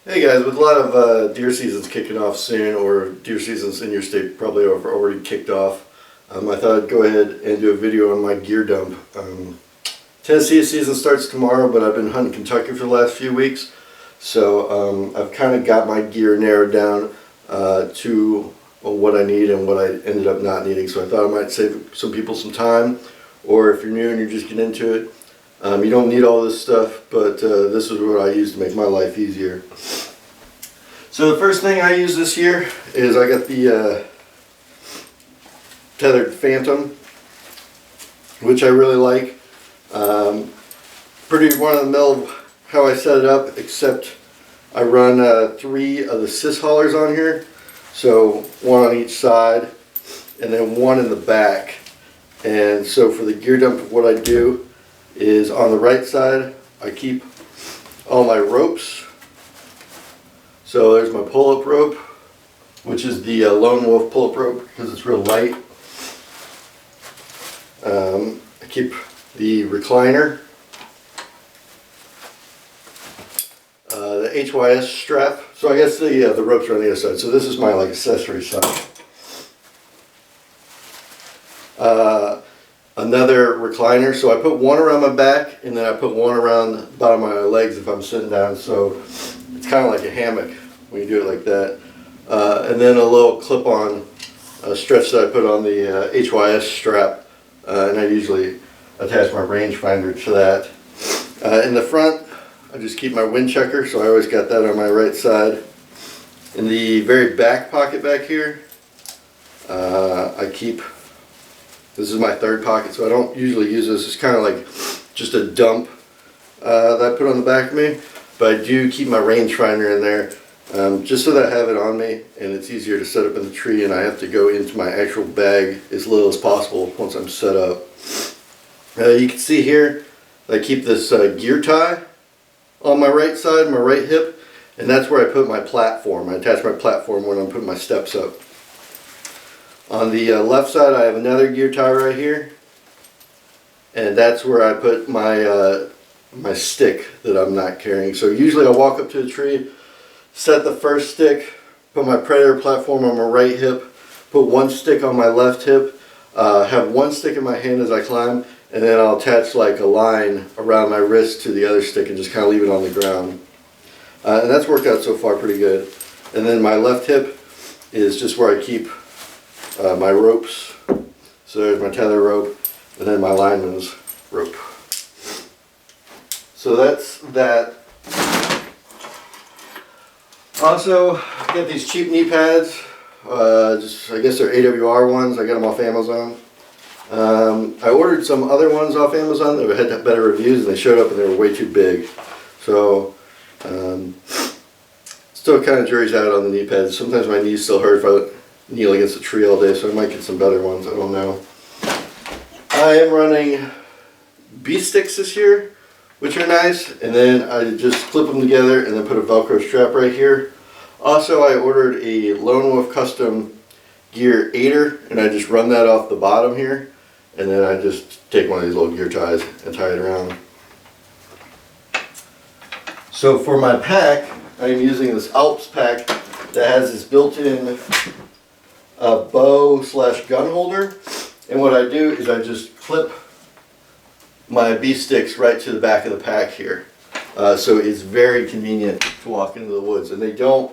Hey guys, with a lot of deer seasons kicking off soon, or deer seasons in your state probably have already kicked off, I thought I'd go ahead and do a video on my gear dump. Tennessee season starts tomorrow, but I've been hunting Kentucky for the last few weeks, so I've kind of got my gear narrowed down to what I need and what I ended up not needing. So I thought I might save some people some time, or if you're new and you're just getting into it, you don't need all this stuff, but this is what I use to make my life easier. So the first thing I use this year is I got the Tethered Phantom, which I really like. Pretty run-of-the-mill how I set it up, except I run 3 of the cis haulers on here. So 1 on each side and then 1 in the back. And so for the gear dump, what I do is on the right side I keep all my ropes. So there's my pull-up rope, which is the Lone Wolf pull-up rope because it's real light. I keep the recliner, the HYS strap. So I guess the ropes are on the other side. So this is my accessory side. Another recliner, so I put 1 around my back and then I put 1 around the bottom of my legs if I'm sitting down, so it's kind of like a hammock when you do it like that. And then a little clip-on stretch that I put on the HYS strap, and I usually attach my rangefinder to that. In the front, I just keep my wind checker, so I always got that on my right side. In the very back pocket back here, I keep, this is my 3rd pocket, so I don't usually use this. It's kind of like just a dump that I put on the back of me, but I do keep my rangefinder in there just so that I have it on me and it's easier to set up in the tree, and I have to go into my actual bag as little as possible once I'm set up. You can see here I keep this gear tie on my right side, my right hip, and that's where I put my platform. I attach my platform when I'm putting my steps up. On the left side I have another gear tie right here, and that's where I put my my stick that I'm not carrying. So usually I'll walk up to a tree, set the first stick, put my predator platform on my right hip, put 1 stick on my left hip, have 1 stick in my hand as I climb, and then I'll attach like a line around my wrist to the other stick and just kind of leave it on the ground. And that's worked out so far pretty good. And then my left hip is just where I keep my ropes. So there's my tether rope and then my lineman's rope. So that's that. Also, I got these cheap knee pads. I guess they're AWR ones. I got them off Amazon. I ordered some other ones off Amazon that had better reviews, and they showed up and they were way too big. So still kind of jury's out on the knee pads. Sometimes my knees still hurt if I kneel against a tree all day, so I might get some better ones. I don't know. I am running bee sticks this year, which are nice, and then I just clip them together and then put a Velcro strap right here. Also, I ordered a Lone Wolf custom gear aider, and I just run that off the bottom here, and then I just take one of these little gear ties and tie it around. So for my pack, I'm using this Alps pack that has this built-in bow / gun holder, and what I do is I just clip my bee sticks right to the back of the pack here. So it's very convenient to walk into the woods, and they don't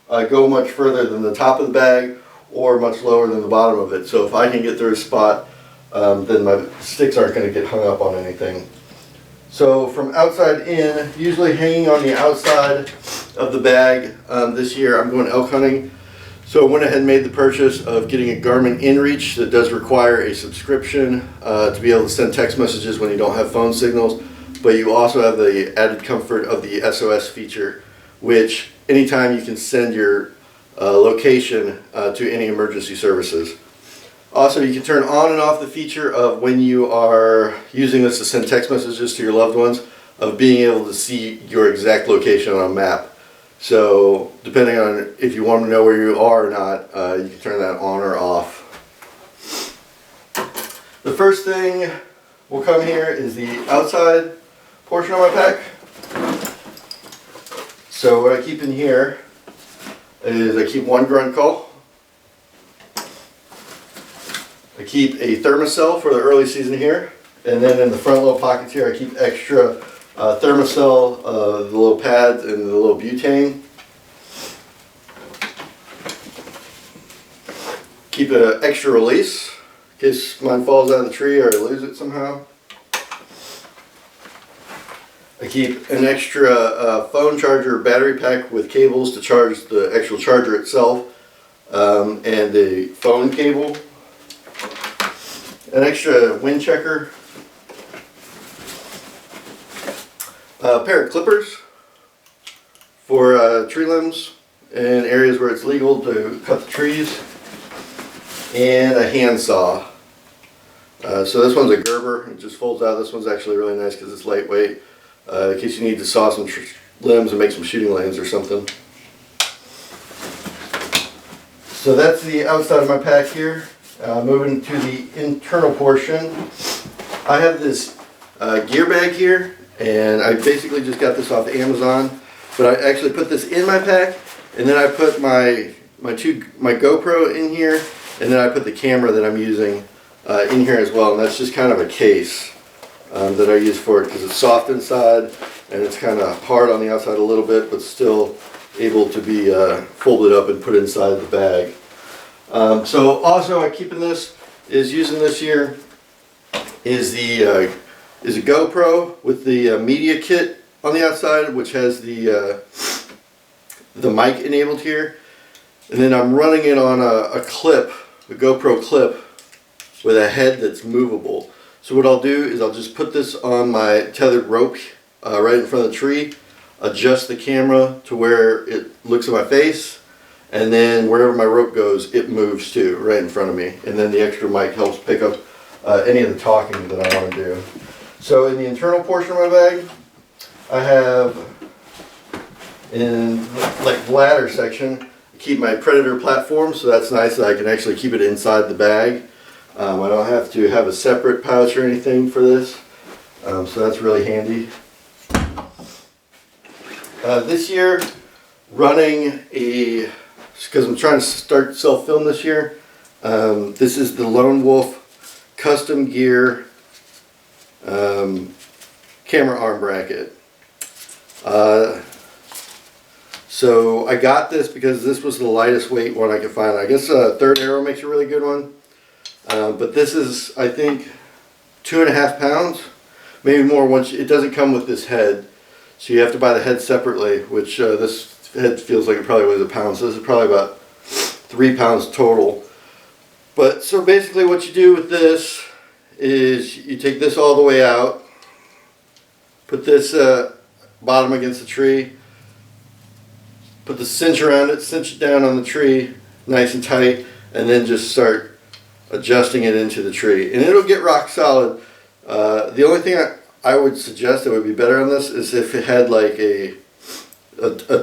go much further than the top of the bag or much lower than the bottom of it. So if I can get through a spot, then my sticks aren't going to get hung up on anything. So from outside in, usually hanging on the outside of the bag, this year I'm going elk hunting. So I went ahead and made the purchase of getting a Garmin InReach that does require a subscription to be able to send text messages when you don't have phone signals, but you also have the added comfort of the SOS feature, which anytime you can send your location to any emergency services. Also, you can turn on and off the feature of when you are using this to send text messages to your loved ones, of being able to see your exact location on a map. So depending on if you want to know where you are or not, you can turn that on or off. The first thing will come here is the outside portion of my pack. So what I keep in here is I keep one grunt call. I keep a thermocell for the early season here, and then in the front little pockets here I keep extra thermocell, the little pads and the little butane. Keep an extra release in case mine falls out of the tree or I lose it somehow. I keep an extra phone charger battery pack with cables to charge the actual charger itself, and the phone cable. An extra wind checker. A pair of clippers for tree limbs in areas where it's legal to cut the trees. And a handsaw. So this one's a Gerber, it just folds out. This one's actually really nice because it's lightweight, in case you need to saw some limbs and make some shooting lanes or something. So that's the outside of my pack here. Moving to the internal portion, I have this gear bag here, and I basically just got this off Amazon, but I actually put this in my pack, and then I put my GoPro in here, and then I put the camera that I'm using in here as well, and that's just kind of a case that I use for it because it's soft inside and it's kind of hard on the outside a little bit, but still able to be folded up and put inside the bag. So also I keep in this is using this here is a GoPro with the media kit on the outside, which has the mic enabled here, and then I'm running it on a clip. A GoPro clip with a head that's movable. So what I'll do is I'll just put this on my tethered rope right in front of the tree, adjust the camera to where it looks at my face, and then wherever my rope goes it moves too, right in front of me, and then the extra mic helps pick up any of the talking that I want to do. So in the internal portion of my bag I have, in like bladder section, keep my Predator platform, so that's nice that I can actually keep it inside the bag. I don't have to have a separate pouch or anything for this, so that's really handy. This year, running because I'm trying to start self-film this year, this is the Lone Wolf Custom Gear camera arm bracket. So I got this because this was the lightest weight one I could find. I guess Third Arrow makes a really good one. But this is, I think, 2.5 pounds, maybe more. It doesn't come with this head, so you have to buy the head separately, which this head feels like it probably weighs a pound. So this is probably about 3 pounds total. But so basically what you do with this is you take this all the way out, put this bottom against the tree, put the cinch around it, cinch it down on the tree nice and tight, and then just start adjusting it into the tree. And it'll get rock solid. The only thing I would suggest that would be better on this is if it had like a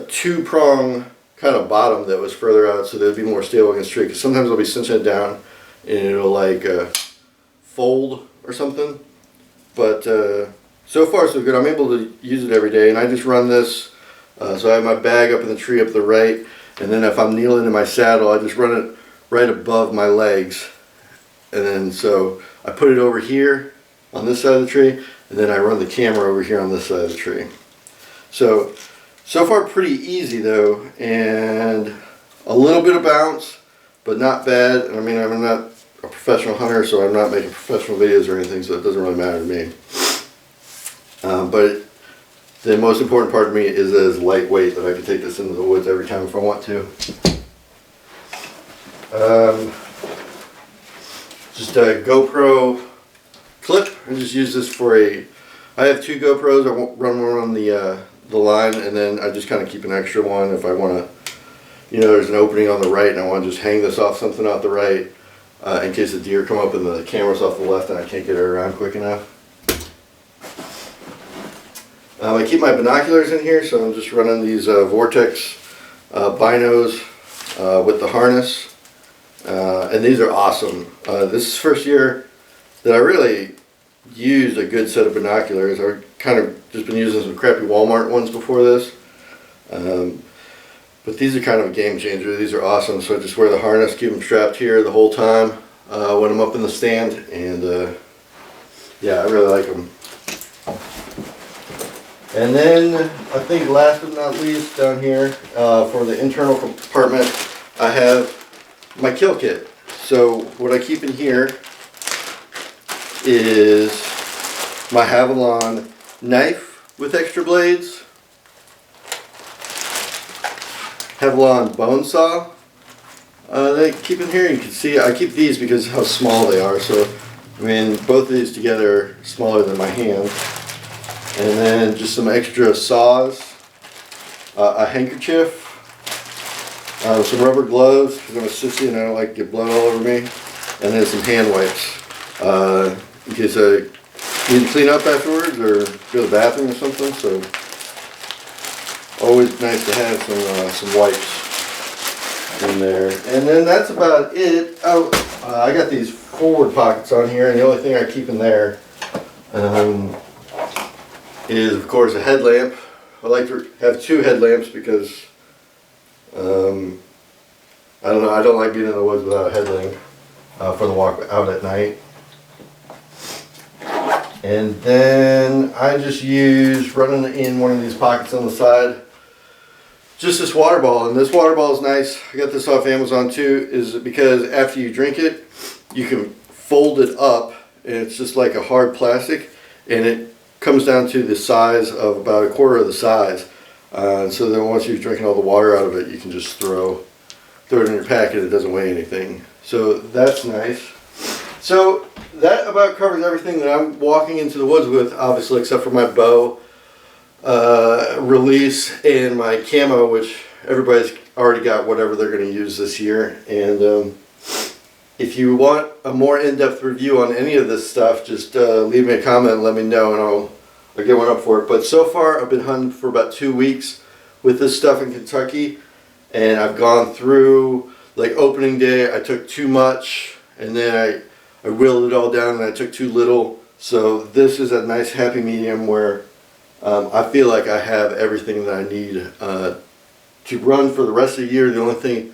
two-prong kind of bottom that was further out, so that it would be more stable against the tree. Because sometimes I'll be cinching it down and it'll like fold or something. But so far so good. I'm able to use it every day, and I just run this. So I have my bag up in the tree up to the right, and then if I'm kneeling in my saddle, I just run it right above my legs. And then so I put it over here on this side of the tree, and then I run the camera over here on this side of the tree. So far pretty easy though, and a little bit of bounce, but not bad. I mean, I'm not a professional hunter, so I'm not making professional videos or anything, so it doesn't really matter to me. But the most important part to me is that it's lightweight, that I can take this into the woods every time if I want to. Just a GoPro clip. I just use this for I have 2 GoPros. I run one on the line, and then I just kind of keep an extra one if I want to, there's an opening on the right and I want to just hang this off something off the right in case the deer come up and the camera's off the left and I can't get it around quick enough. I keep my binoculars in here, so I'm just running these Vortex binos with the harness, and these are awesome. This is the first year that I really used a good set of binoculars. I've kind of just been using some crappy Walmart ones before this, But these are kind of a game changer. These are awesome. So I just wear the harness, keep them strapped here the whole time when I'm up in the stand, and yeah, I really like them. And then I think last but not least down here for the internal compartment, I have my kill kit. So what I keep in here is my Havalon knife with extra blades, Havalon bone saw that I keep in here. You can see I keep these because of how small they are. So I mean, both of these together are smaller than my hand. And then just some extra saws, a handkerchief, some rubber gloves because I'm a sissy and I don't like to get blood all over me, and then some hand wipes in case I need to clean up afterwards or go to the bathroom or something. So always nice to have some wipes in there. And then that's about it. Oh, I got these forward pockets on here, and the only thing I keep in there is of course a headlamp. I like to have 2 headlamps because I don't know, I don't like being in the woods without a headlamp for the walk out at night. And then I just use, running in one of these pockets on the side, just this water ball. And this water ball is nice. I got this off Amazon too, is because after you drink it, you can fold it up, and it's just like a hard plastic, and it comes down to the size of about 1/4 of the size. So then once you've drinking all the water out of it, you can just throw it in your packet. It doesn't weigh anything. So that's nice. So that about covers everything that I'm walking into the woods with, obviously, except for my bow release and my camo, which everybody's already got whatever they're going to use this year. And if you want a more in-depth review on any of this stuff, just leave me a comment and let me know, and I'll get one up for it. But so far, I've been hunting for about 2 weeks with this stuff in Kentucky, and I've gone through, like opening day, I took too much, and then I whittled it all down, and I took too little. So this is a nice happy medium where I feel like I have everything that I need to run for the rest of the year. The only thing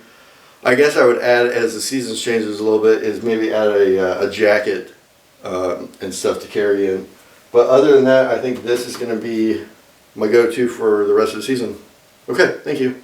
I guess I would add as the seasons changes a little bit is maybe add a jacket and stuff to carry in. But other than that, I think this is going to be my go-to for the rest of the season. Okay, thank you.